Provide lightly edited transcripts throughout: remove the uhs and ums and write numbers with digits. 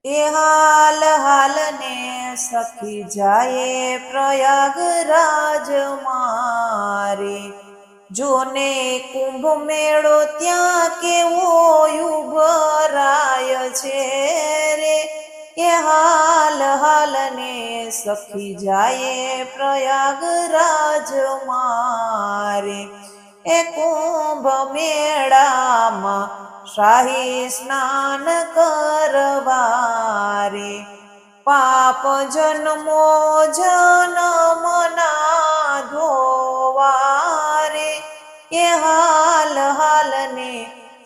એ હાલ હાલ ને સખી જાયે પ્રયાગરાજ મારે, જોને કુંભ મેળો ત્યાં કેવો ઉભરાય છે રે. એ હાલ હાલ ને સખી જાયે પ્રયાગરાજ મારે, એ કુંભ મેળામાં શાહી સ્નાન કરવારે, પાપ જન્મો જન્મના ધોવારે. એ હાલ હાલ ને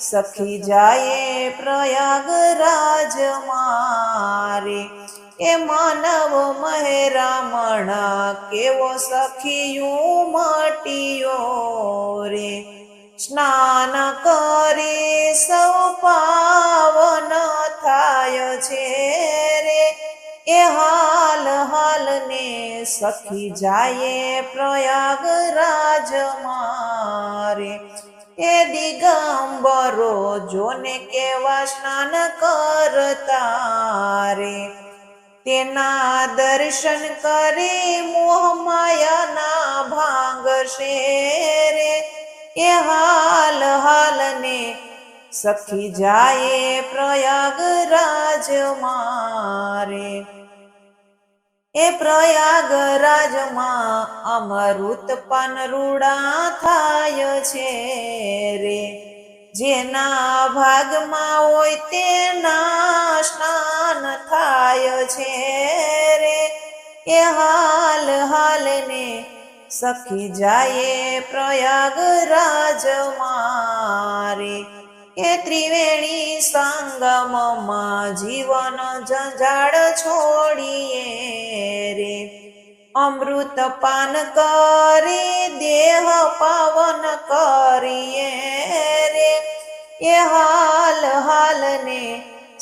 સખી જાયે પ્રયાગરાજ મારે, એ માનવ મહેરામણ કેવો સખિયું મટીયો રે. સ્નાન કરી સૌ પાવન થાય છે રે. એ હાલ હાલ ને સખી જાયે પ્રયાગરાજ મારે, એ દિગંબરો જોને કેવા સ્નાન કરતા રે. તેના દર્શન કરી મોહ માયાના ભાંગશે રે. એ હાલ હાલ ને સખી જાયે પ્રયાગરાજ મારે, એ પ્રયાગરાજમાં અમૃત પાન રૂડા થાય છે રે. જેના ભાગમાં હોય તેના સ્નાન થાય છે રે. એ હાલ હાલ ને સખી જાયે પ્રયાગરાજ મારે, એ ત્રિવેણી સંગમમાં જીવન જંજાળ છોડીએ રે. અમૃત પાન કરી દેહ પાવન કરીએ રે. એ હાલ હાલ ને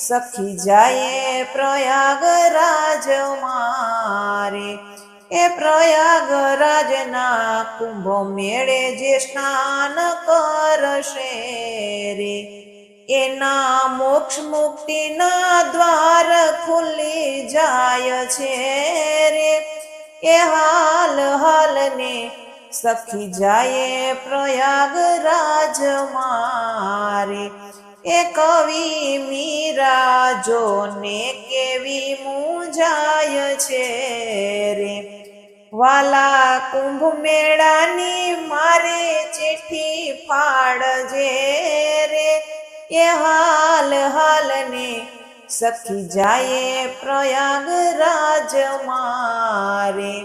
સખી જાયે પ્રયાગરાજ મારે, એ પ્રયાગરાજના કુંભ મેળે જે સ્નાન કરશે રે. એના મોક્ષ મુક્તિના દ્વાર ખુલી જાય છે રે. એ હાલ હાલ ને સખી જાયે પ્રયાગરાજ મારે, એ કવિ મીરા જોને કેવી મૂંઝાય છે રે. વાલા કુંભ મેળાની મારે ચિઠ્ઠી ફાડજે રે. એ હાલ હાલ ને સખી જાયે પ્રયાગરાજ મારે,